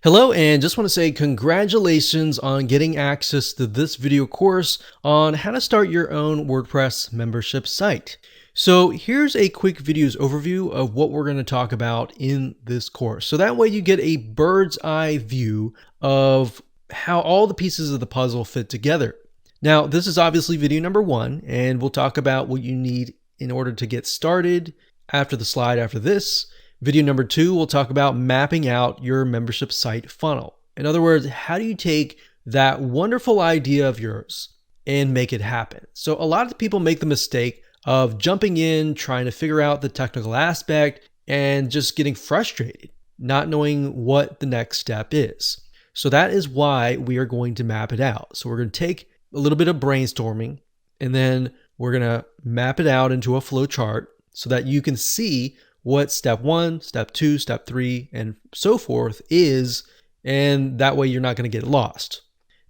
Hello, and just want to say congratulations on getting access to this video course on how to start your own WordPress membership site. So here's a quick video's overview of what we're going to talk about in this course. So that way you get a bird's eye view of how all the pieces of the puzzle fit together. Now, this is obviously video number 1, and we'll talk about what you need in order to get started after the slide after this. Video number 2, we'll talk about mapping out your membership site funnel. In other words, how do you take that wonderful idea of yours and make it happen? So a lot of people make the mistake of jumping in, trying to figure out the technical aspect, and just getting frustrated, not knowing what the next step is. So that is why we are going to map it out. So we're going to take a little bit of brainstorming, and then we're going to map it out into a flow chart so that you can see what step 1, step 2, step 3, and so forth is, and that way you're not going to get lost.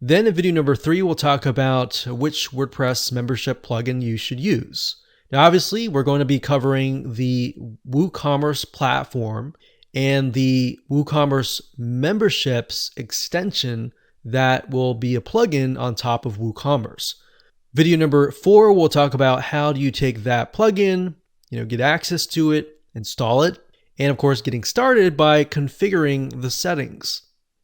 Then in video number 3, we'll talk about which WordPress membership plugin you should use. Now, obviously, we're going to be covering the WooCommerce platform and the WooCommerce memberships extension that will be a plugin on top of WooCommerce. Video number 4, we'll talk about how do you take that plugin, get access to it, install it, and of course getting started by configuring the settings.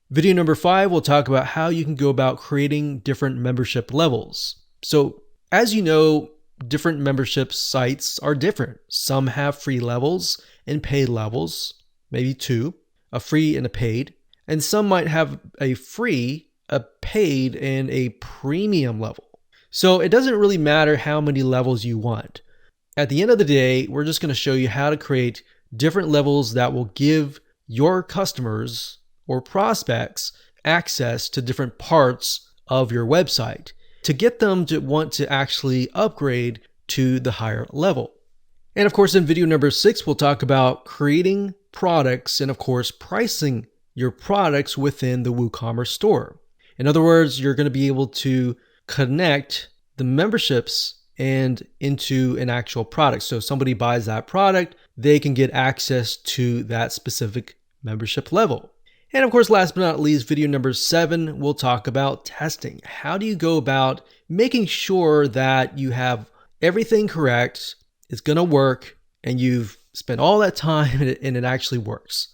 Video number 5, we'll talk about how you can go about creating different membership levels. So as you know, different membership sites are different. Some have free levels and paid levels, maybe 2, a free and a paid, and some might have a free, a paid, and a premium level. So it doesn't really matter how many levels you want. At the end of the day, we're just going to show you how to create different levels that will give your customers or prospects access to different parts of your website to get them to want to actually upgrade to the higher level. And of course, in video number 6, we'll talk about creating products and of course, pricing your products within the WooCommerce store. In other words, you're going to be able to connect the memberships and into an actual product. So if somebody buys that product, they can get access to that specific membership level. And of course, last but not least, video number 7, we'll talk about testing. How do you go about making sure that you have everything correct, it's going to work, and you've spent all that time and it actually works.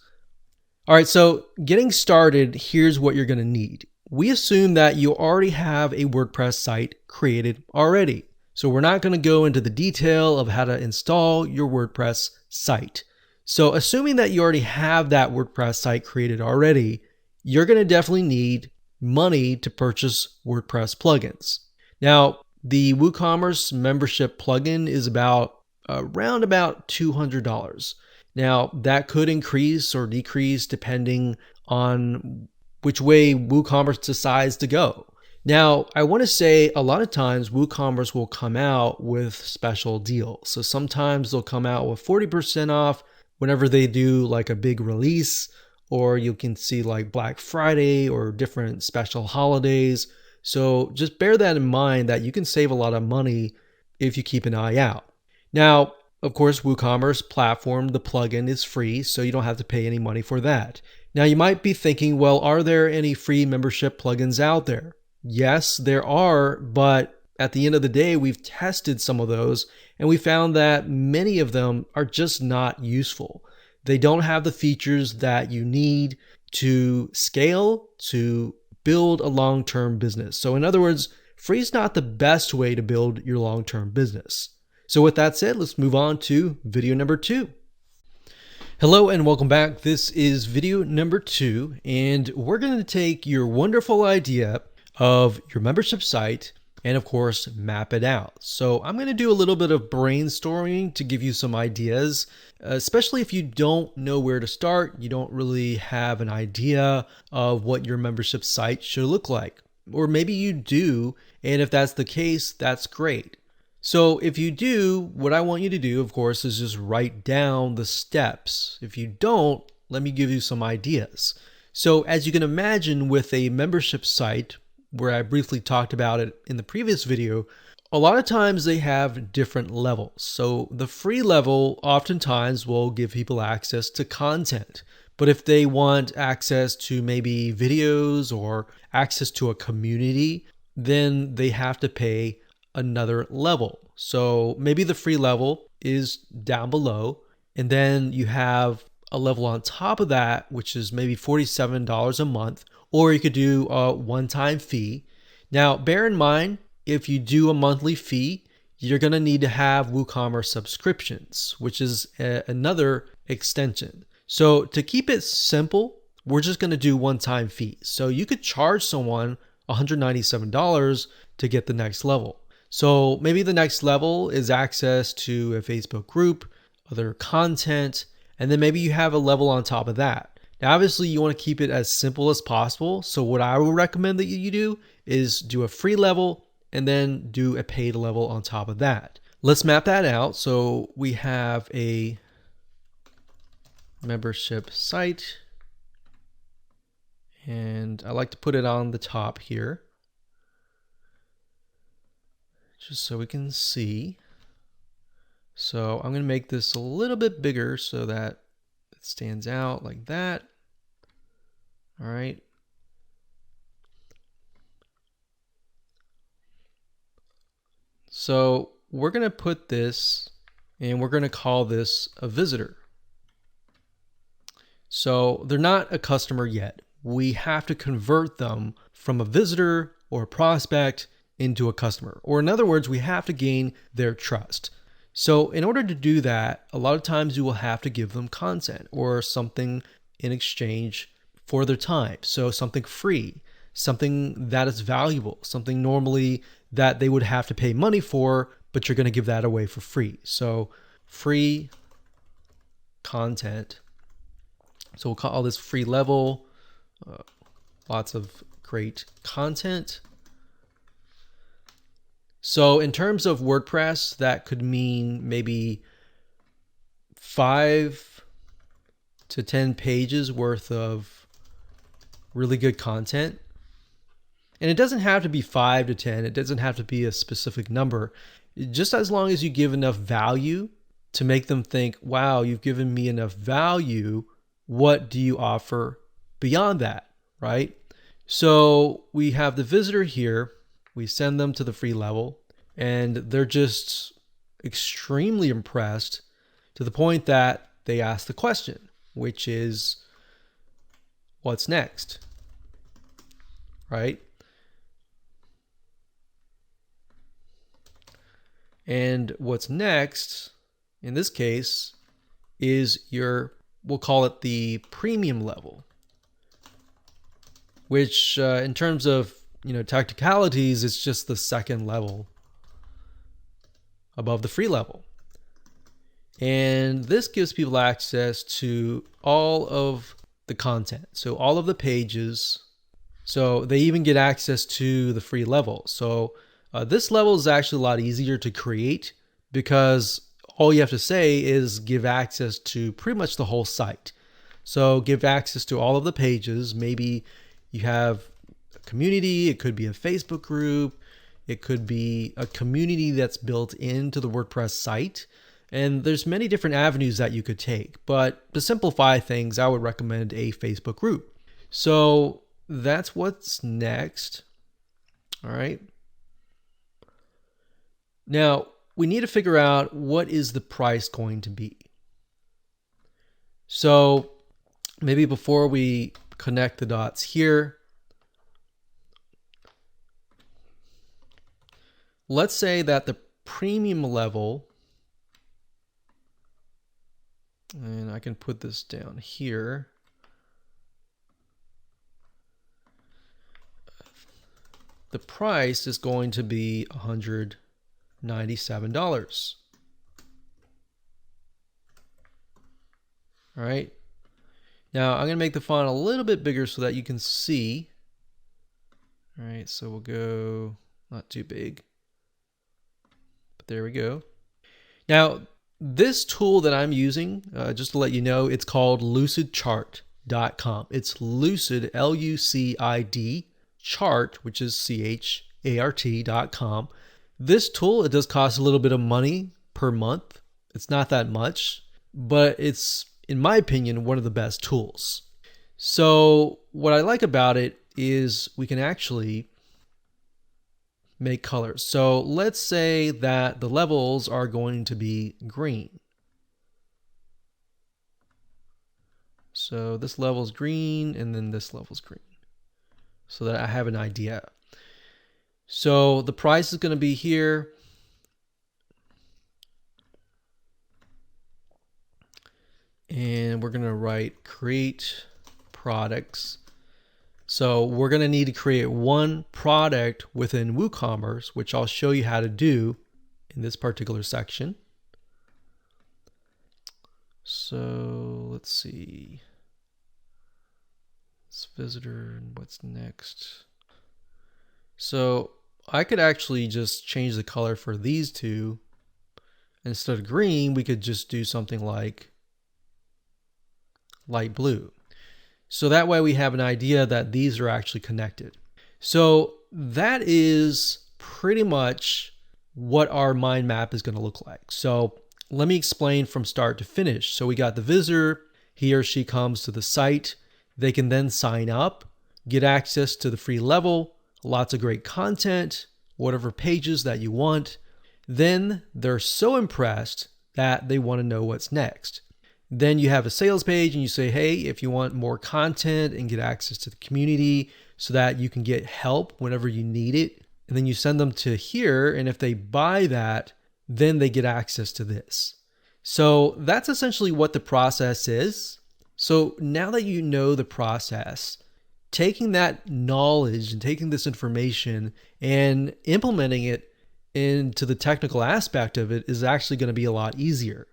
All right, so getting started, here's what you're going to need. We assume that you already have a WordPress site created already. So we're not going to go into the detail of how to install your WordPress site. So assuming that you already have that WordPress site created already, you're going to definitely need money to purchase WordPress plugins. Now, the WooCommerce membership plugin is around about $200. Now, that could increase or decrease depending on which way WooCommerce decides to go. Now, I want to say a lot of times WooCommerce will come out with special deals. So sometimes they'll come out with 40% off whenever they do like a big release, or you can see like Black Friday or different special holidays. So just bear that in mind that you can save a lot of money if you keep an eye out. Now, of course, WooCommerce platform, the plugin is free, so you don't have to pay any money for that. Now, you might be thinking, well, are there any free membership plugins out there? Yes, there are, but at the end of the day, we've tested some of those and we found that many of them are just not useful. They don't have the features that you need to scale, to build a long-term business. So in other words, free is not the best way to build your long-term business. So with that said, let's move on to video number 2. Hello and welcome back. This is video number 2, and we're going to take your wonderful idea of your membership site and of course map it out. So I'm going to do a little bit of brainstorming to give you some ideas, especially if you don't know where to start, you don't really have an idea of what your membership site should look like. Or maybe you do, and if that's the case, that's great. So if you do, what I want you to do, of course, is just write down the steps. If you don't, let me give you some ideas. So as you can imagine with a membership site, where I briefly talked about it in the previous video, a lot of times they have different levels. So the free level oftentimes will give people access to content, But if they want access to maybe videos or access to a community, then they have to pay another level. So maybe the free level is down below, and then you have a level on top of that, which is maybe $47 a month, or you could do a one-time fee. Now, bear in mind, if you do a monthly fee, you're going to need to have WooCommerce subscriptions, which is another extension. So to keep it simple, we're just going to do one-time fees. So you could charge someone $197 to get the next level. So maybe the next level is access to a Facebook group, other content, and then maybe you have a level on top of that. Now, obviously, you want to keep it as simple as possible. So what I would recommend that you do is do a free level and then do a paid level on top of that. Let's map that out. So we have a membership site, and I like to put it on the top here just so we can see. So I'm going to make this a little bit bigger so that it stands out like that. All right. So we're going to put this, and we're going to call this a visitor. So they're not a customer yet. We have to convert them from a visitor or a prospect into a customer. Or in other words, we have to gain their trust. So in order to do that, a lot of times you will have to give them content or something in exchange for their time. So something free, something that is valuable, something normally that they would have to pay money for, but you're going to give that away for free. So free content. So we'll call this free level. Lots of great content. So in terms of WordPress, that could mean maybe 5 to 10 pages worth of really good content. And it doesn't have to be 5 to 10. It doesn't have to be a specific number. Just as long as you give enough value to make them think, wow, you've given me enough value. What do you offer beyond that, right? So we have the visitor here. We send them to the free level, and they're just extremely impressed to the point that they ask the question, which is, what's next, right? And what's next, in this case, is we'll call it the premium level, which in terms of technicalities, it's just the second level above the free level. And this gives people access to all of the content. So all of the pages. So they even get access to the free level. So this level is actually a lot easier to create because all you have to say is give access to pretty much the whole site. So give access to all of the pages. Maybe you have community, it could be a Facebook group, it could be a community that's built into the WordPress site, and there's many different avenues that you could take. But to simplify things, I would recommend a Facebook group. So that's what's next. All right. Now we need to figure out what is the price going to be. So maybe before we connect the dots here, let's say that the premium level, and I can put this down here. The price is going to be $197. All right. Now I'm going to make the font a little bit bigger so that you can see. All right, so we'll go not too big. There we go. Now, this tool that I'm using, just to let you know, it's called lucidchart.com. It's Lucid, L-U-C-I-D, chart, which is C-H-A-R-T.com. This tool, it does cost a little bit of money per month. It's not that much, but it's in my opinion, one of the best tools. So what I like about it is we can actually make colors. So let's say that the levels are going to be green. So this level is green and then this level is green, so that I have an idea. So the price is going to be here. And we're going to write create products. So we're going to need to create one product within WooCommerce, which I'll show you how to do in this particular section. So let's see. It's visitor and what's next. So I could actually just change the color for these two. Instead of green, we could just do something like light blue. So that way we have an idea that these are actually connected. So that is pretty much what our mind map is going to look like. So let me explain from start to finish. So we got the visitor, he or she comes to the site. They can then sign up, get access to the free level, lots of great content, whatever pages that you want. Then they're so impressed that they want to know what's next. Then you have a sales page and you say, hey, if you want more content and get access to the community so that you can get help whenever you need it, and then you send them to here, and if they buy that, then they get access to this. So that's essentially what the process is. So now that you know the process, taking that knowledge and taking this information and implementing it into the technical aspect of it is actually going to be a lot easier.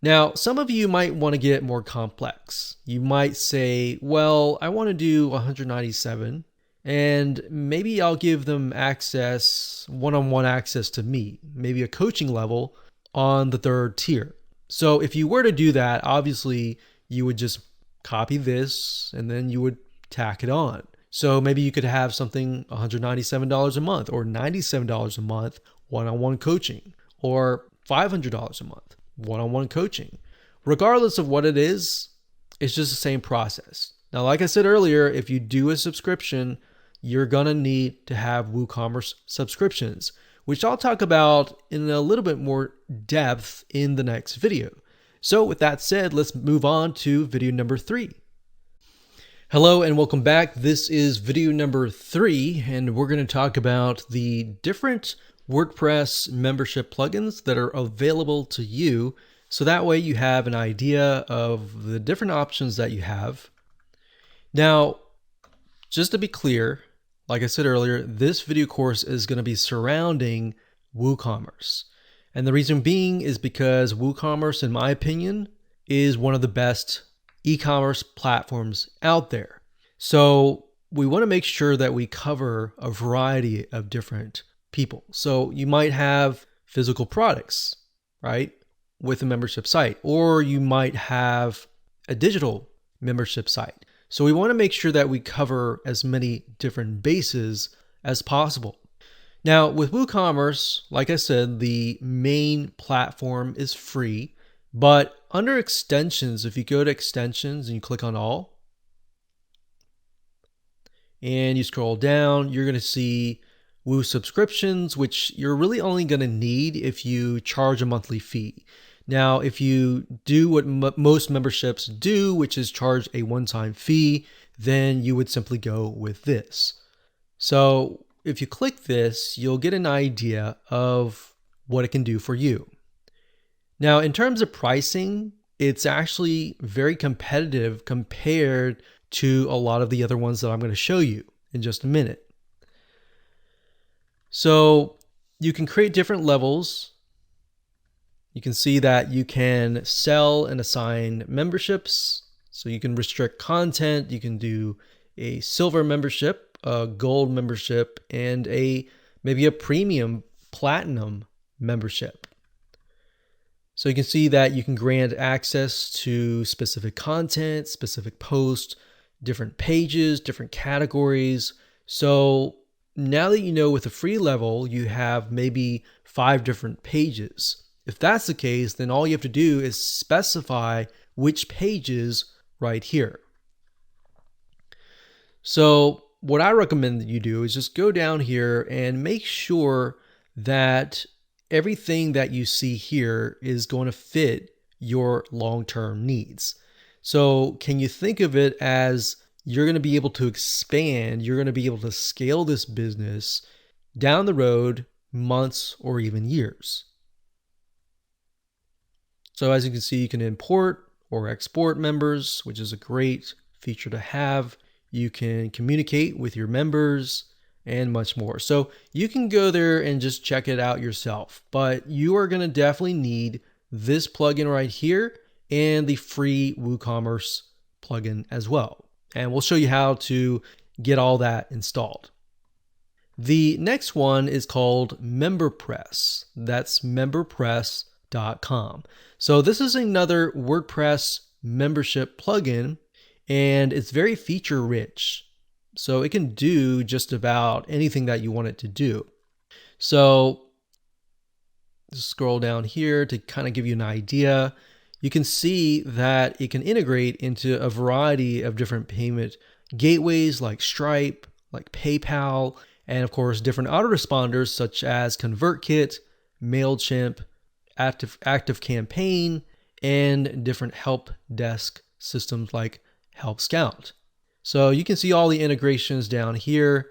Now, some of you might want to get more complex. You might say, well, I want to do 197 and maybe I'll give them access, one-on-one access to me, maybe a coaching level on the third tier. So if you were to do that, obviously you would just copy this and then you would tack it on. So maybe you could have something $197 a month or $97 a month, one-on-one coaching, or $500 a month, one-on-one coaching. Regardless of what it is, it's just the same process. Now, like I said earlier, if you do a subscription, you're going to need to have WooCommerce subscriptions, which I'll talk about in a little bit more depth in the next video. So with that said, let's move on to video number 3. Hello and welcome back. This is video number 3, and we're going to talk about the different WordPress membership plugins that are available to you. So that way you have an idea of the different options that you have. Now, just to be clear, like I said earlier, this video course is going to be surrounding WooCommerce. And the reason being is because WooCommerce, in my opinion, is one of the best e-commerce platforms out there. So we want to make sure that we cover a variety of different people. So you might have physical products, right, with a membership site, or you might have a digital membership site. So we want to make sure that we cover as many different bases as possible. Now with WooCommerce, like I said, the main platform is free, but under extensions, if you go to extensions and you click on all, and you scroll down, you're going to see Woo subscriptions, which you're really only going to need if you charge a monthly fee. Now, if you do what most memberships do, which is charge a one-time fee, then you would simply go with this. So if you click this, you'll get an idea of what it can do for you. Now, in terms of pricing, it's actually very competitive compared to a lot of the other ones that I'm going to show you in just a minute. So you can create different levels. You can see that you can sell and assign memberships. So you can restrict content. You can do a silver membership, a gold membership, and maybe a premium platinum membership. So you can see that you can grant access to specific content, specific posts, different pages, different categories. So now that you know with the free level, you have maybe 5 different pages. If that's the case, then all you have to do is specify which pages right here. So what I recommend that you do is just go down here and make sure that everything that you see here is going to fit your long-term needs. So can you think of it as you're going to be able to expand, you're going to be able to scale this business down the road, months or even years. So as you can see, you can import or export members, which is a great feature to have. You can communicate with your members and much more. So you can go there and just check it out yourself, but you are going to definitely need this plugin right here and the free WooCommerce plugin as well. And we'll show you how to get all that installed. The next one is called MemberPress. That's memberpress.com. So this is another WordPress membership plugin, and it's very feature rich. So it can do just about anything that you want it to do. So just scroll down here to kind of give you an idea. You can see that it can integrate into a variety of different payment gateways like Stripe, like PayPal, and of course different autoresponders such as ConvertKit, MailChimp, ActiveCampaign, and different help desk systems like Help Scout. So you can see all the integrations down here.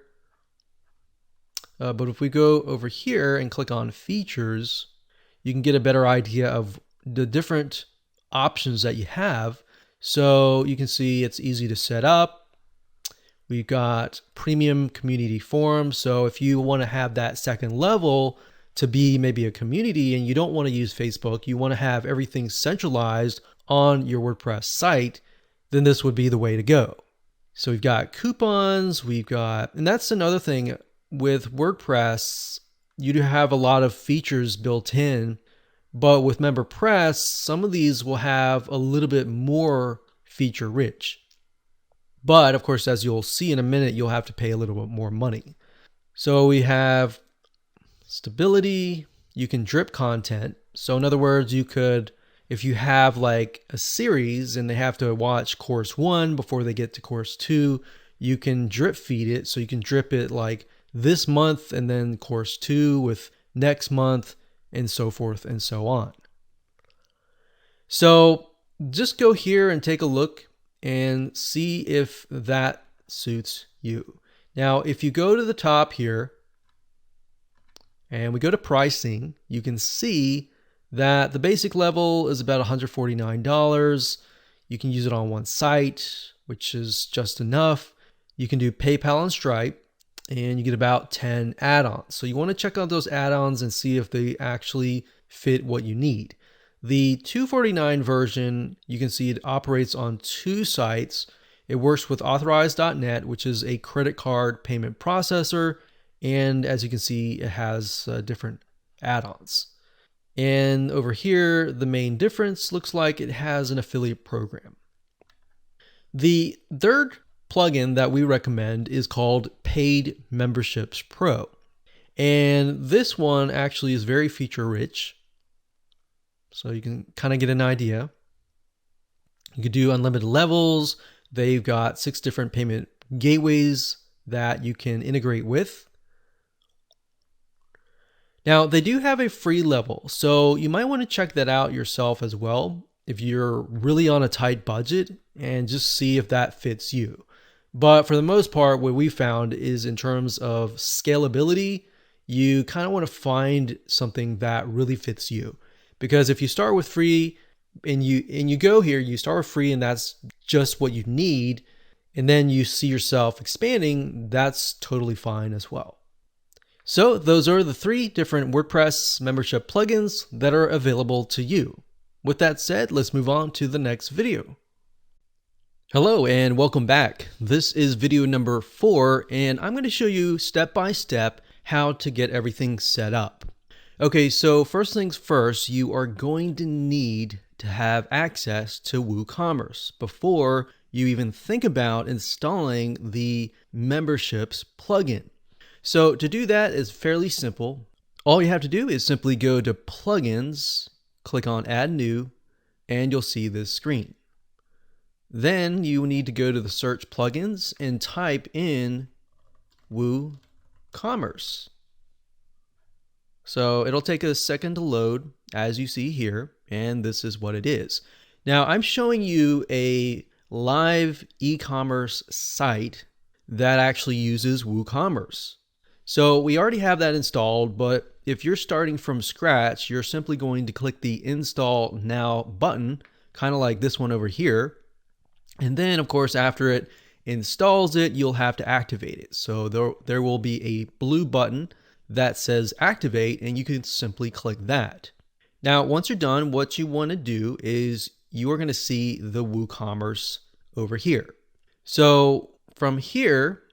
But if we go over here and click on features, you can get a better idea of the different options that you have. So you can see it's easy to set up. We've got premium community forums. So if you want to have that second level to be maybe a community and you don't want to use Facebook, you want to have everything centralized on your WordPress site, then this would be the way to go. So we've got coupons, and that's another thing with WordPress, you do have a lot of features built in, but with MemberPress, some of these will have a little bit more feature rich. But of course, as you'll see in a minute, you'll have to pay a little bit more money. So we have stability, you can drip content. So in other words, you could, if you have like a series and they have to watch course 1 before they get to course 2, you can drip feed it. So you can drip it like this month and then course 2 with next month and so forth and so on. So just go here and take a look and see if that suits you. Now, if you go to the top here and we go to pricing, you can see that the basic level is about $149. You can use it on one site, which is just enough. You can do PayPal and Stripe, and you get about 10 add-ons. So you want to check out those add-ons and see if they actually fit what you need. The $249 version, you can see it operates on 2 sites. It works with Authorize.net, which is a credit card payment processor. And as you can see, it has different add-ons. And over here, the main difference looks like it has an affiliate program. The third plugin that we recommend is called Paid Memberships Pro. And this one actually is very feature rich. So you can kind of get an idea. You can do unlimited levels. They've got 6 different payment gateways that you can integrate with. Now, they do have a free level, so you might want to check that out yourself as well if you're really on a tight budget and just see if that fits you. But for the most part, what we found is in terms of scalability, you kind of want to find something that really fits you. Because if you start with free and you go here, you start with free and that's just what you need, and then you see yourself expanding, that's totally fine as well. So those are the 3 different WordPress membership plugins that are available to you. With that said, let's move on to the next video. Hello and welcome back. This is video number 4, and I'm going to show you step by step how to get everything set up. Okay, so first things first, you are going to need to have access to WooCommerce before you even think about installing the memberships plugin. So to do that is fairly simple. All you have to do is simply go to plugins, click on add new, and you'll see this screen. Then you need to go to the search plugins and type in WooCommerce. So it'll take a second to load, as you see here, and this is what it is. Now I'm showing you a live e-commerce site that actually uses WooCommerce. So we already have that installed, but if you're starting from scratch, you're simply going to click the Install Now button, kind of like this one over here. And then, of course, after it installs it, you'll have to activate it. So there will be a blue button that says Activate, and you can simply click that. Now, once you're done, what you want to do is you are going to see the WooCommerce over here. So from here,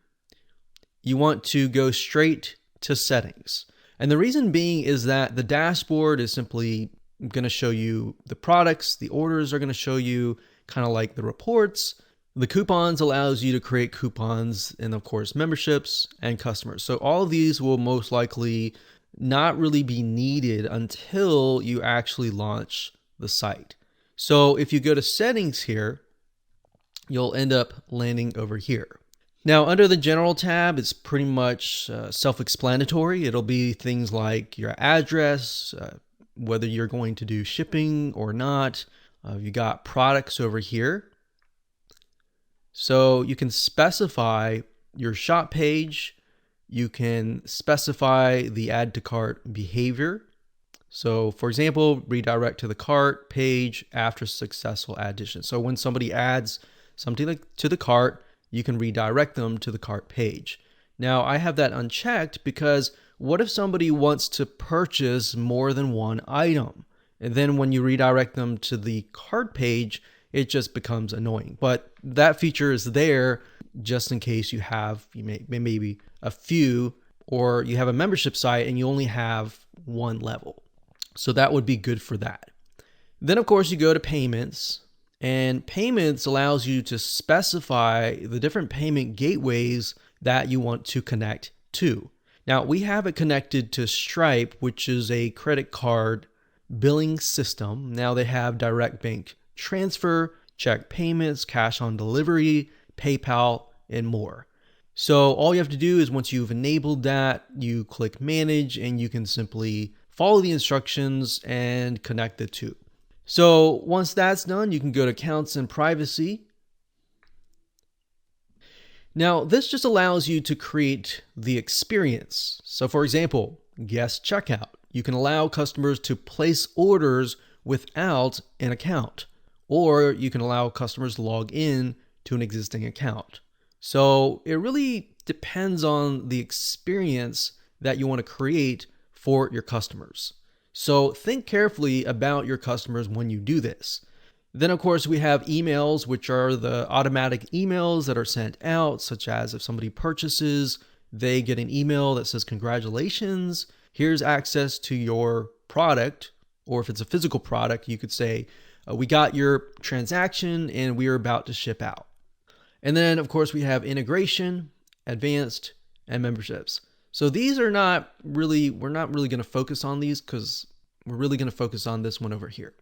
you want to go straight to settings. And the reason being is that the dashboard is simply going to show you the products, the orders are going to show you kind of like the reports. The coupons allows you to create coupons, and of course memberships and customers. So all of these will most likely not really be needed until you actually launch the site. So if you go to settings here, you'll end up landing over here. Now under the general tab, it's pretty much self-explanatory. It'll be things like your address, whether you're going to do shipping or not. You got products over here. So you can specify your shop page. You can specify the add to cart behavior. So for example, redirect to the cart page after successful addition. So when somebody adds something to the cart, you can redirect them to the cart page. Now I have that unchecked because what if somebody wants to purchase more than one item? And then when you redirect them to the cart page, it just becomes annoying. But that feature is there just in case you have maybe a few, or you have a membership site and you only have one level. So that would be good for that. Then of course you go to payments, and payments allows you to specify the different payment gateways that you want to connect to. Now we have it connected to Stripe, which is a credit card billing system. Now they have direct bank transfer, check payments, cash on delivery, PayPal, and more. So all you have to do is once you've enabled that, you click manage and you can simply follow the instructions and connect the two. So once that's done, you can go to accounts and privacy. Now this just allows you to create the experience. So for example, guest checkout. You can allow customers to place orders without an account, or you can allow customers to log in to an existing account. So it really depends on the experience that you want to create for your customers. So think carefully about your customers when you do this. Then of course we have emails, which are the automatic emails that are sent out, such as if somebody purchases, they get an email that says, congratulations, here's access to your product. Or if it's a physical product, you could say, we got your transaction and we are about to ship out. And then of course we have integration, advanced, and memberships. So these are not really, we're not really going to focus on these because we're really going to focus on this one over here.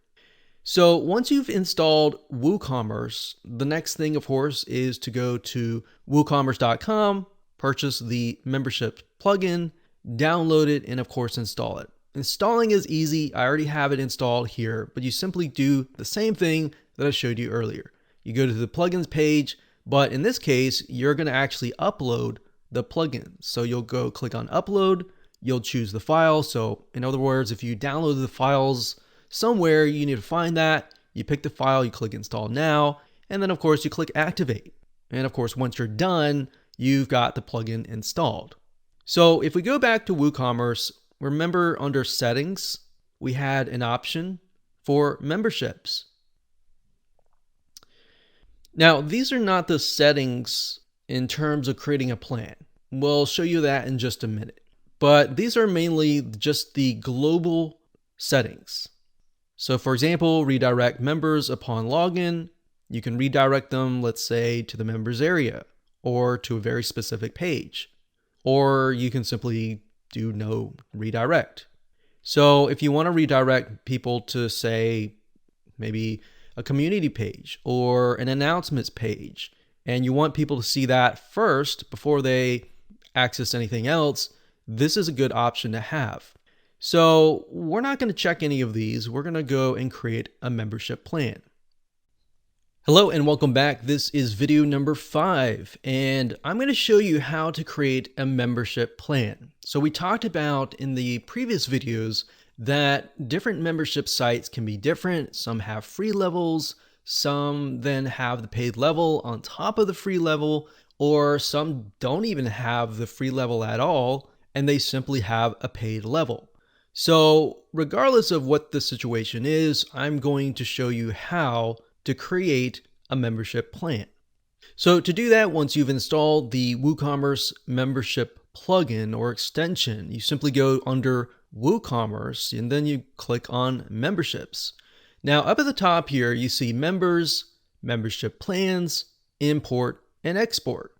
So once you've installed WooCommerce, the next thing of course is to go to WooCommerce.com, purchase the membership plugin, download it, and of course install it. Installing is easy. I already have it installed here, but you simply do the same thing that I showed you earlier. You go to the plugins page, but in this case, you're going to actually upload the plugin. So you'll go click on upload, you'll choose the file. So in other words, if you download the files somewhere, you need to find that. You pick the file, you click install now, and then of course you click activate. And of course, once you're done, you've got the plugin installed. So if we go back to WooCommerce, remember under settings, we had an option for memberships. Now, these are not the settings in terms of creating a plan. We'll show you that in just a minute. But these are mainly just the global settings. So for example, redirect members upon login. You can redirect them, let's say, to the members area or to a very specific page. Or you can simply do no redirect. So if you want to redirect people to, say, maybe a community page or an announcements page, and you want people to see that first before they access anything else, this is a good option to have. So we're not going to check any of these. We're going to go and create a membership plan. Hello and welcome back. This is video number 5, and I'm going to show you how to create a membership plan. So we talked about in the previous videos that different membership sites can be different. Some have free levels, some then have the paid level on top of the free level, or some don't even have the free level at all, and they simply have a paid level. So regardless of what the situation is, I'm going to show you how to create a membership plan. So to do that, once you've installed the WooCommerce membership plugin or extension, you simply go under WooCommerce and then you click on memberships. Now up at the top here, you see members, membership plans, import, and export.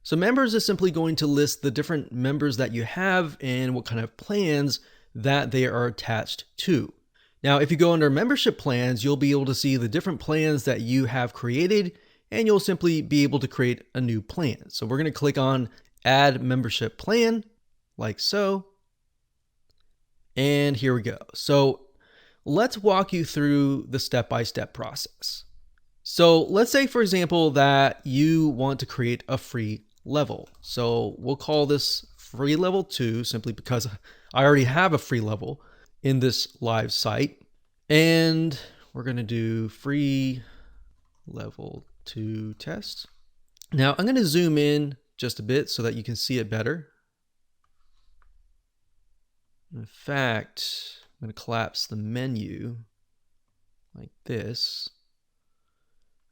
So members is simply going to list the different members that you have and what kind of plans that they are attached to. Now, if you go under membership plans, you'll be able to see the different plans that you have created, and you'll simply be able to create a new plan. So we're going to click on add membership plan like so. And here we go. So let's walk you through the step-by-step process. So let's say, for example, that you want to create a free level. So we'll call this free level 2 simply because I already have a free level in this live site, and we're going to do free level 2 test. Now I'm going to zoom in just a bit so that you can see it better. In fact, I'm going to collapse the menu like this.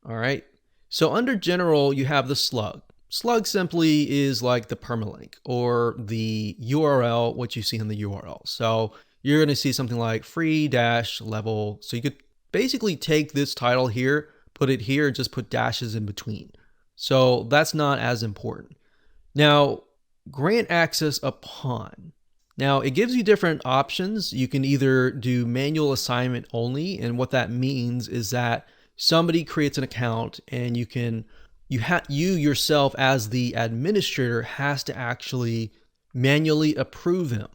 All right, so under general you have the slug. Slug simply is like the permalink or the URL, what you see in the URL. So you're going to see something like free-level. So you could basically take this title here, put it here, just put dashes in between. So that's not as important. Now, grant access upon. Now, it gives you different options. You can either do manual assignment only, and what that means is that somebody creates an account and you yourself as the administrator has to actually manually approve them.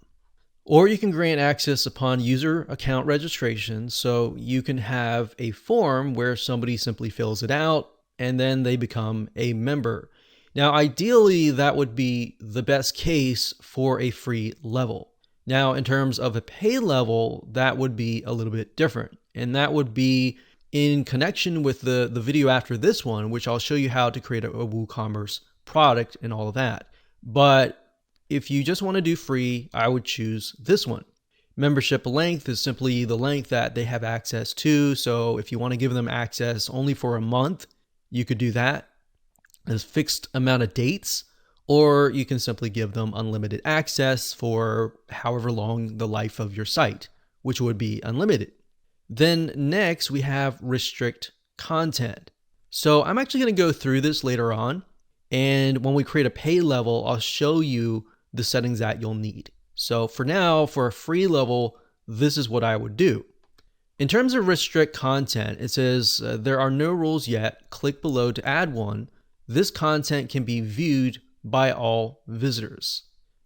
Or you can grant access upon user account registration, so you can have a form where somebody simply fills it out and then they become a member. Now, ideally, that would be the best case for a free level. Now, in terms of a pay level, that would be a little bit different, and that would be in connection with the video after this one, which I'll show you how to create a WooCommerce product and all of that. But if you just want to do free, I would choose this one. Membership length is simply the length that they have access to. So if you want to give them access only for a month, you could do that. There's fixed amount of dates, or you can simply give them unlimited access for however long the life of your site, which would be unlimited. Then next we have restrict content. So I'm actually going to go through this later on. And when we create a pay level, I'll show you the settings that you'll need. So for now, for a free level, this is what I would do. In terms of restrict content, it says there are no rules yet. Click below to add one. This content can be viewed by all visitors.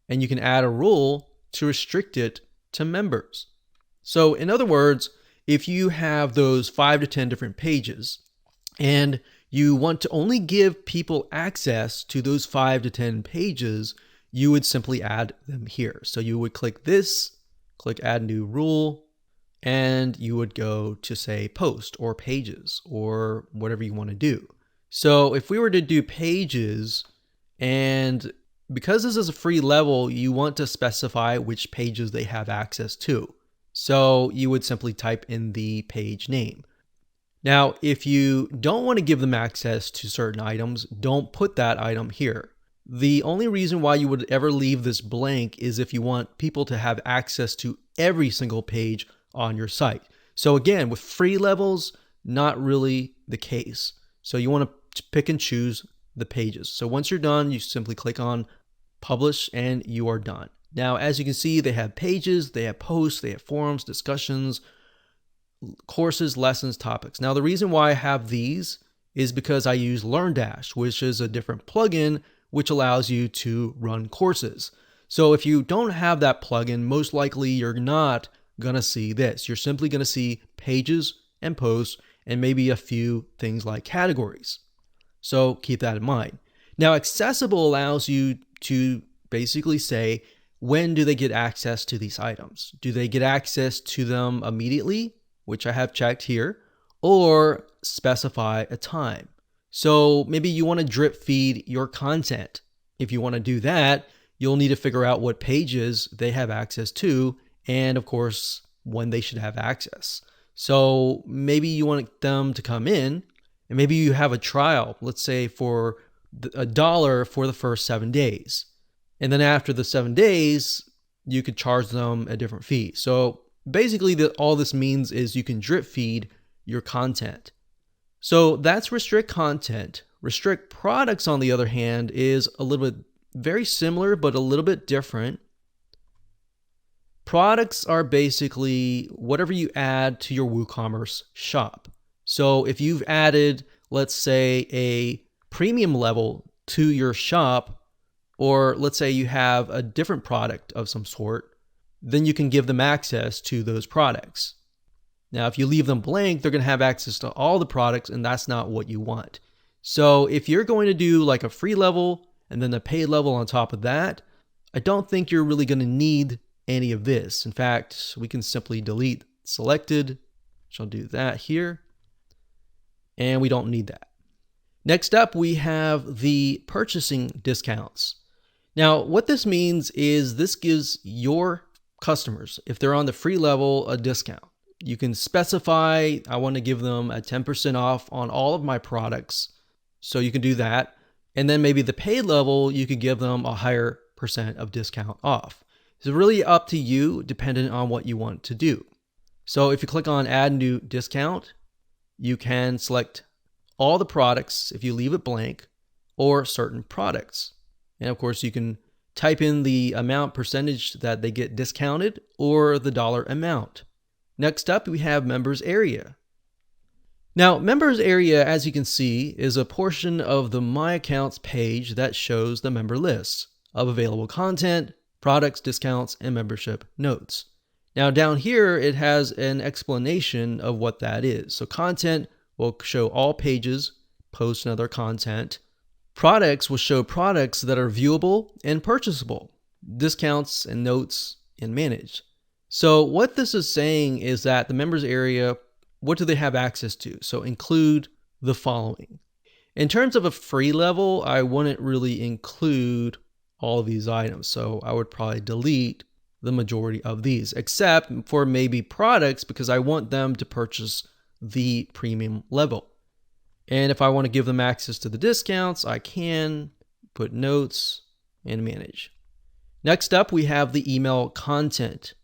And you can add a rule to restrict it to members. So in other words, if you have those 5 to 10 different pages and you want to only give people access to those 5 to 10 pages, you would simply add them here. So you would click this, click add new rule, and you would go to say post or pages or whatever you want to do. So if we were to do pages, and because this is a free level, you want to specify which pages they have access to. So you would simply type in the page name. Now, if you don't want to give them access to certain items, don't put that item here. The only reason why you would ever leave this blank is if you want people to have access to every single page on your site. So again, with free levels, not really the case. So you want to pick and choose the pages. So once you're done, you simply click on publish and you are done. Now, as you can see, they have pages, they have posts, they have forums, discussions, courses, lessons, topics. Now, the reason why I have these is because I use LearnDash, which is a different plugin which allows you to run courses. So if you don't have that plugin, most likely you're not going to see this. You're simply going to see pages and posts and maybe a few things like categories. So keep that in mind. Now, accessible allows you to basically say, when do they get access to these items? Do they get access to them immediately, which I have checked here, or specify a time? So maybe you want to drip feed your content. If you want to do that, you'll need to figure out what pages they have access to, and of course, when they should have access. So maybe you want them to come in, and maybe you have a trial, let's say for $1 for the first 7 days. And then after the 7 days, you could charge them a different fee. So basically all this means is you can drip feed your content. So that's restrict content. Restrict products, on the other hand, is a little bit very similar, but a little bit different. Products are basically whatever you add to your WooCommerce shop. So if you've added, let's say, a premium level to your shop, or let's say you have a different product of some sort, then you can give them access to those products. Now, if you leave them blank, they're going to have access to all the products, and that's not what you want. So if you're going to do like a free level and then a paid level on top of that, I don't think you're really going to need any of this. In fact, we can simply delete selected, which I'll do that here, and we don't need that. Next up, we have the purchasing discounts. Now, what this means is this gives your customers, if they're on the free level, a discount. You can specify, I want to give them a 10% off on all of my products. So you can do that. And then maybe the paid level, you could give them a higher percent of discount off. It's really up to you, dependent on what you want to do. So if you click on add new discount, you can select all the products if you leave it blank, or certain products. And of course, you can type in the amount percentage that they get discounted or the dollar amount. Next up, we have members area. Now, members area, as you can see, is a portion of the My Accounts page that shows the member lists of available content, products, discounts, and membership notes. Now down here, it has an explanation of what that is. So content will show all pages, posts, and other content. Products will show products that are viewable and purchasable, discounts and notes, and managed. So what this is saying is that the members area, what do they have access to? So include the following. In terms of a free level, I wouldn't really include all of these items. So I would probably delete the majority of these, except for maybe products, because I want them to purchase the premium level. And if I want to give them access to the discounts, I can put notes and manage. Next up, we have the email content,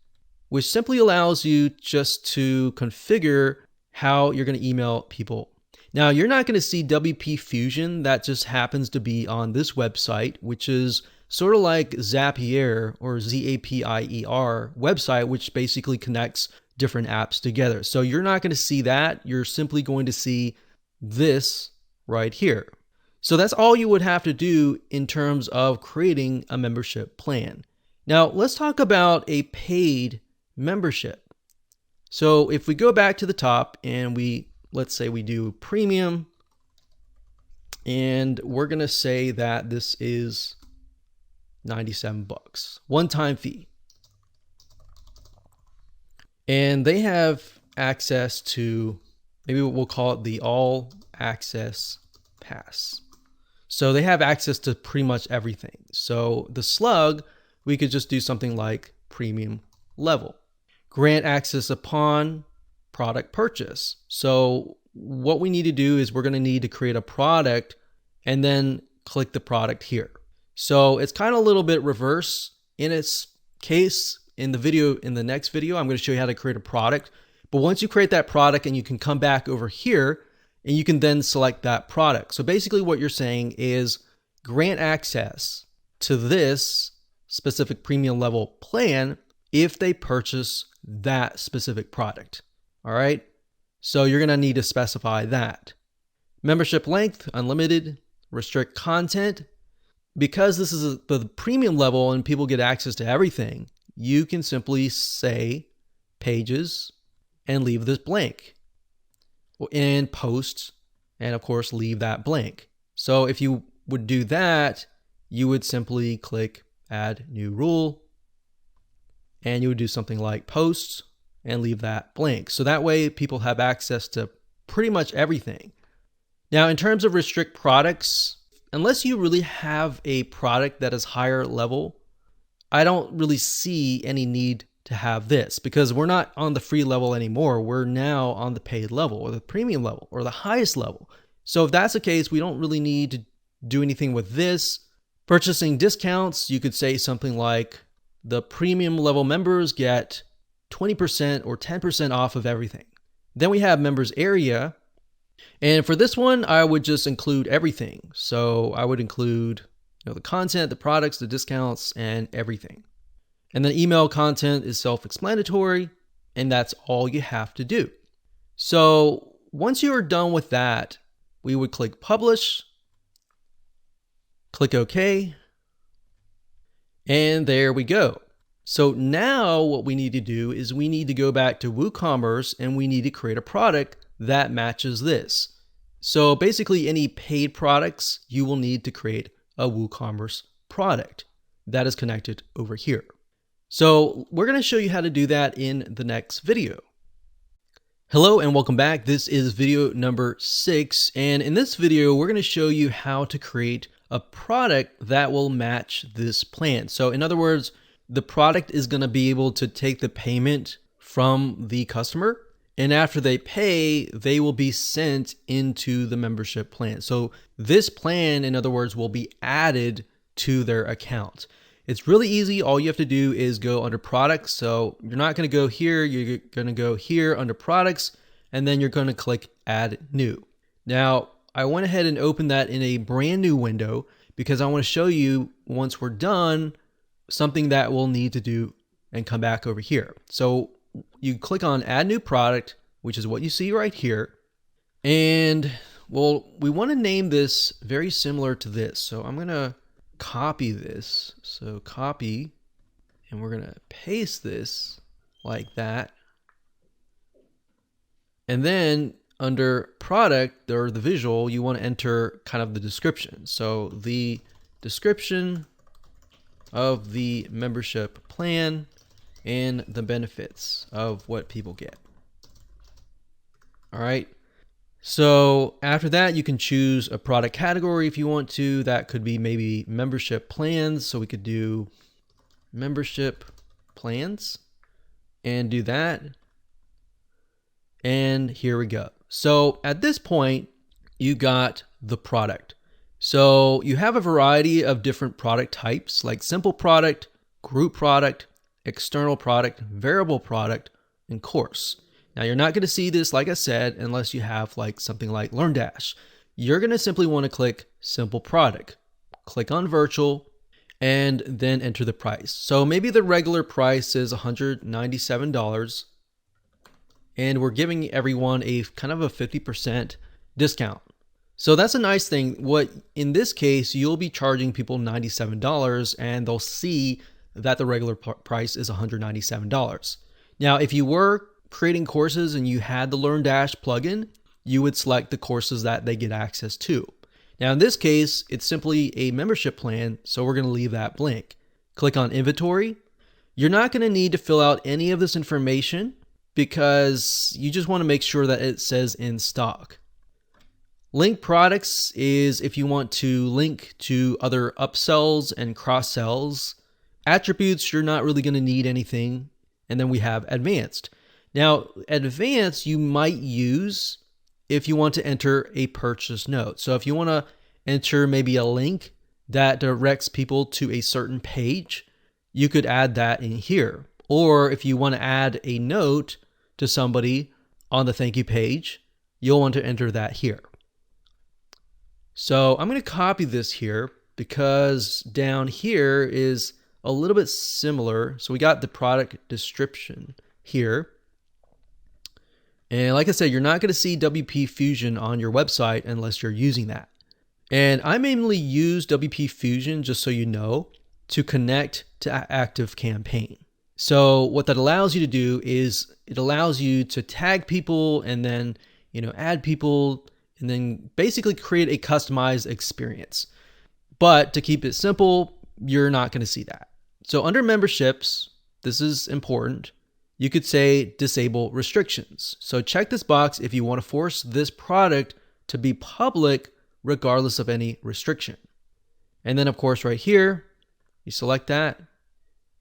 which simply allows you just to configure how you're going to email people. Now, you're not going to see WP Fusion. That just happens to be on this website, which is sort of like Zapier or Zapier website, which basically connects different apps together. So you're not going to see that. You're simply going to see this right here. So that's all you would have to do in terms of creating a membership plan. Now, let's talk about a paid membership. So if we go back to the top and let's say we do premium, and we're going to say that this is $97, one-time fee. And they have access to, maybe we'll call it the all access pass. So they have access to pretty much everything. So the slug, we could just do something like premium level. Grant access upon product purchase. So what we need to do is we're going to need to create a product and then click the product here. So it's kind of a little bit reverse in its case. In the next video, I'm going to show you how to create a product. But once you create that product, and you can come back over here and you can then select that product. So basically what you're saying is grant access to this specific premium level plan if they purchase that specific product. All right. So you're going to need to specify that. Membership length, unlimited. Restrict content. Because this is the premium level and people get access to everything, you can simply say pages and leave this blank. And posts, and of course, leave that blank. So if you would do that, you would simply click add new rule, and you would do something like posts and leave that blank. So that way people have access to pretty much everything. Now, in terms of restrict products, unless you really have a product that is higher level, I don't really see any need to have this, because we're not on the free level anymore. We're now on the paid level or the premium level or the highest level. So if that's the case, we don't really need to do anything with this. Purchasing discounts, you could say something like the premium level members get 20% or 10% off of everything. Then we have members area. And for this one, I would just include everything. So I would include the content, the products, the discounts, and everything. And then email content is self-explanatory, and that's all you have to do. So once you are done with that, we would click publish, click OK, and there we go. So now what we need to do is we need to go back to WooCommerce and we need to create a product that matches this. So basically any paid products, you will need to create a WooCommerce product that is connected over here. So we're going to show you how to do that in the next video. Hello and welcome back. This is video number 6. And in this video, we're going to show you how to create a product that will match this plan. So in other words, the product is going to be able to take the payment from the customer, and after they pay, they will be sent into the membership plan. So this plan, in other words, will be added to their account. It's really easy. All you have to do is go under products. So you're not going to go here. You're going to go here under products, and then you're going to click add new. Now, I went ahead and opened that in a brand new window because I want to show you, once we're done, something that we'll need to do and come back over here. So you click on add new product, which is what you see right here. And well, we want to name this very similar to this. So I'm going to copy this. So copy, and we're going to paste this like that. And then under product or the visual, you want to enter kind of the description. So the description of the membership plan and the benefits of what people get. All right. So after that, you can choose a product category if you want to. That could be maybe membership plans. So we could do membership plans and do that. And here we go. So at this point, you got the product. So you have a variety of different product types, like simple product, group product, external product, variable product, and course. Now you're not going to see this, like I said, unless you have like something like LearnDash. You're going to simply want to click simple product, click on virtual, and then enter the price. So maybe the regular price is $197, and we're giving everyone a kind of a 50% discount. So that's a nice thing. What in this case, you'll be charging people $97 and they'll see that the regular price is $197. Now, if you were creating courses and you had the LearnDash plugin, you would select the courses that they get access to. Now, in this case, it's simply a membership plan, so we're going to leave that blank. Click on inventory. You're not going to need to fill out any of this information because you just want to make sure that it says in stock. Link products is if you want to link to other upsells and cross sells. Attributes, you're not really going to need anything. And then we have advanced. Now, advanced you might use if you want to enter a purchase note. So if you want to enter maybe a link that directs people to a certain page, you could add that in here. Or if you want to add a note to somebody on the thank you page, you'll want to enter that here. So I'm going to copy this here because down here is a little bit similar. So we got the product description here. And like I said, you're not going to see WP Fusion on your website unless you're using that. And I mainly use WP Fusion, just so you know, to connect to ActiveCampaign. So what that allows you to do is it allows you to tag people and then, add people and then basically create a customized experience. But to keep it simple, you're not going to see that. So under memberships, this is important. You could say disable restrictions. So check this box if you want to force this product to be public regardless of any restriction. And then of course right here, you select that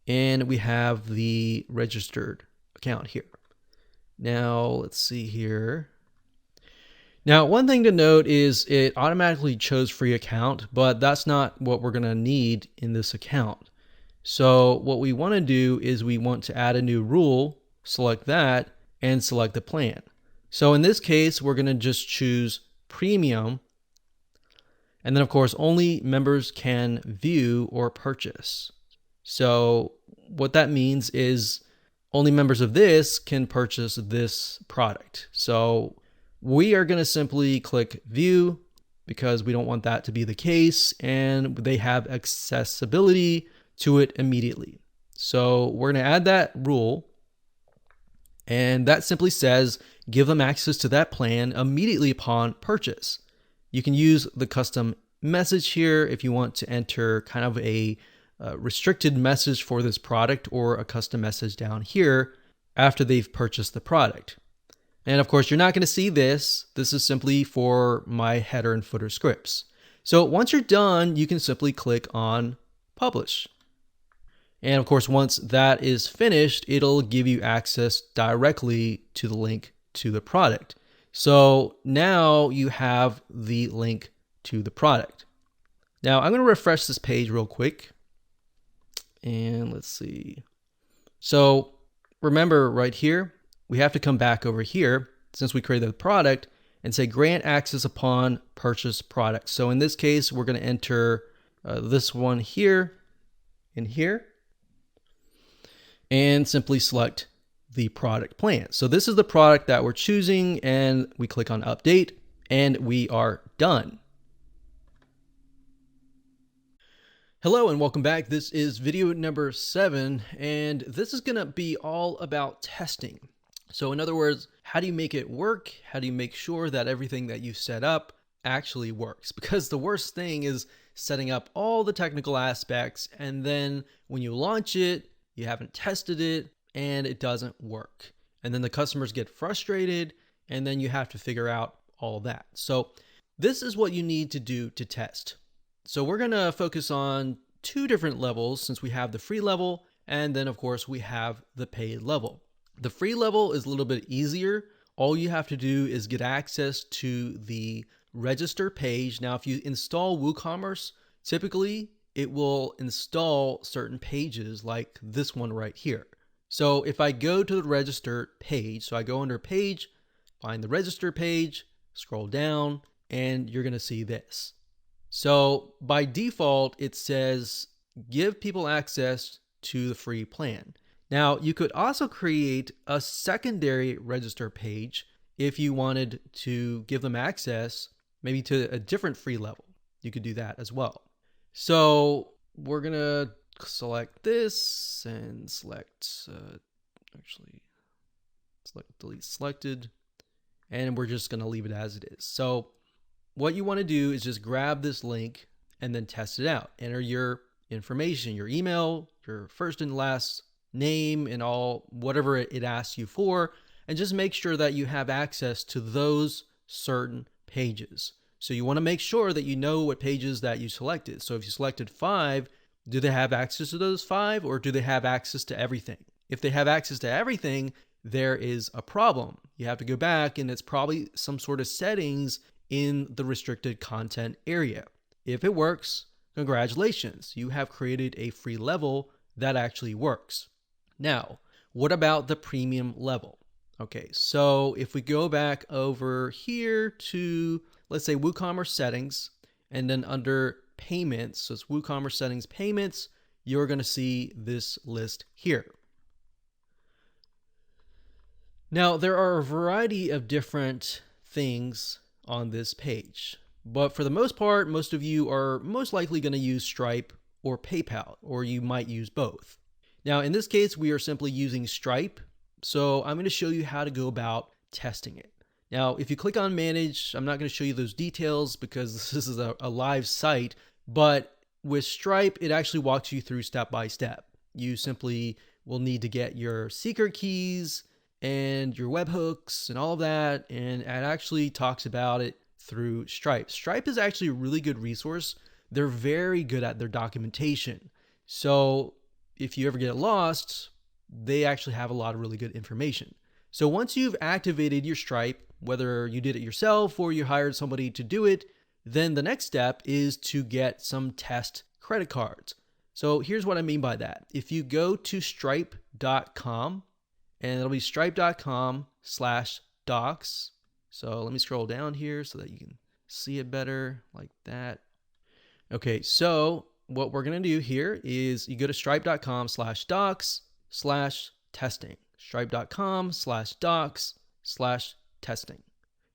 and we have the registered account here. Now let's see here. Now, one thing to note is it automatically chose free account, but that's not what we're going to need in this account. So what we want to do is we want to add a new rule, select that, and select the plan. So in this case, we're going to just choose premium. And then of course, only members can view or purchase. So what that means is only members of this can purchase this product. So we are going to simply click view because we don't want that to be the case, and they have accessibility to it immediately. So we're going to add that rule, and that simply says give them access to that plan immediately upon purchase. You can use the custom message here if you want to enter kind of a restricted message for this product, or a custom message down here after they've purchased the product. And of course, you're not going to see this. This is simply for my header and footer scripts. So once you're done, you can simply click on publish. And of course, once that is finished, it'll give you access directly to the link to the product. So now you have the link to the product. Now I'm going to refresh this page real quick. And let's see. So remember right here, we have to come back over here since we created the product and say grant access upon purchase product. So in this case, we're going to enter this one here and here and simply select the product plan. So this is the product that we're choosing, and we click on update and we are done. Hello and welcome back. This is video number 7, and this is going to be all about testing. So in other words, how do you make it work? How do you make sure that everything that you set up actually works? Because the worst thing is setting up all the technical aspects, and then when you launch it, you haven't tested it and it doesn't work. And then the customers get frustrated, and then you have to figure out all that. So this is what you need to do to test. So we're going to focus on 2 different levels, since we have the free level, and then of course we have the paid level. The free level is a little bit easier. All you have to do is get access to the register page. Now, if you install WooCommerce, typically it will install certain pages like this one right here. So if I go to the register page, so I go under page, find the register page, scroll down, and you're going to see this. So by default, it says give people access to the free plan. Now, you could also create a secondary register page if you wanted to give them access maybe to a different free level. You could do that as well. So we're going to select this and select, select delete selected, and we're just going to leave it as it is. So what you want to do is just grab this link and then test it out. Enter your information, your email, your first and last name, and all whatever it asks you for, and just make sure that you have access to those certain pages. So you want to make sure that you know what pages that you selected. So if you selected 5, do they have access to those 5, or do they have access to everything? If they have access to everything, there is a problem. You have to go back, and it's probably some sort of settings in the restricted content area. If it works, congratulations, you have created a free level that actually works. Now, what about the premium level? Okay, so if we go back over here to, let's say, WooCommerce settings, and then under payments, so it's WooCommerce settings payments, you're going to see this list here. Now, there are a variety of different things on this page, but for the most part, most of you are most likely going to use Stripe or PayPal, or you might use both. Now, in this case, we are simply using Stripe, so I'm going to show you how to go about testing it. Now, if you click on Manage, I'm not going to show you those details because this is a live site, but with Stripe, it actually walks you through step by step. You simply will need to get your secret keys and your webhooks and all of that, and it actually talks about it through Stripe. Stripe is actually a really good resource. They're very good at their documentation. So if you ever get lost, they actually have a lot of really good information. So once you've activated your Stripe, whether you did it yourself or you hired somebody to do it, then the next step is to get some test credit cards. So here's what I mean by that. If you go to stripe.com, and it'll be stripe.com/docs. So let me scroll down here so that you can see it better like that. Okay, so what we're going to do here is you go to stripe.com/docs/testing. Stripe.com/docs/testing.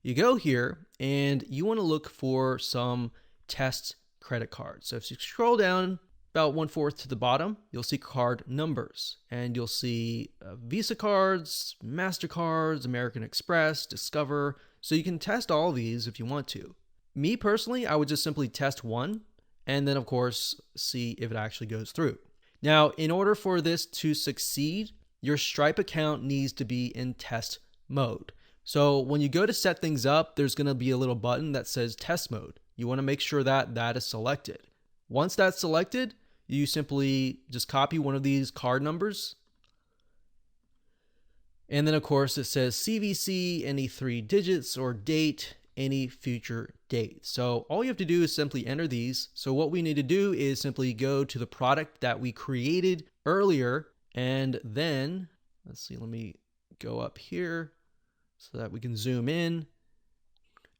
You go here and you want to look for some test credit cards. So if you scroll down about 1/4 to the bottom, you'll see card numbers, and you'll see Visa cards, MasterCards, American Express, Discover. So you can test all of these if you want to. Me personally, I would just simply test one, and then of course, see if it actually goes through. Now, in order for this to succeed, your Stripe account needs to be in test mode. So when you go to set things up, there's going to be a little button that says test mode. You want to make sure that that is selected. Once that's selected, you simply just copy one of these card numbers. And then of course it says CVC, any 3 digits, or date, any future date. So all you have to do is simply enter these. So what we need to do is simply go to the product that we created earlier, and then, let's see, let me go up here so that we can zoom in,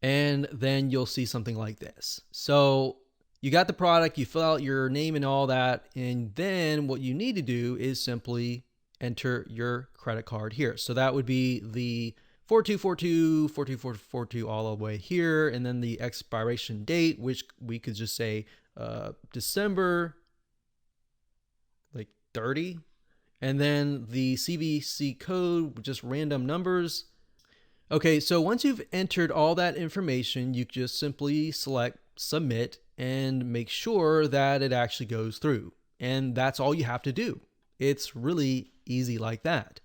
and then you'll see something like this. So you got the product, you fill out your name and all that, and then what you need to do is simply enter your credit card here. So that would be the 4242, 4242 all the way here, and then the expiration date, which we could just say December like 30, and then the CVC code, just random numbers. Okay, so once you've entered all that information, you just simply select submit and make sure that it actually goes through. And that's all you have to do. It's really easy like that.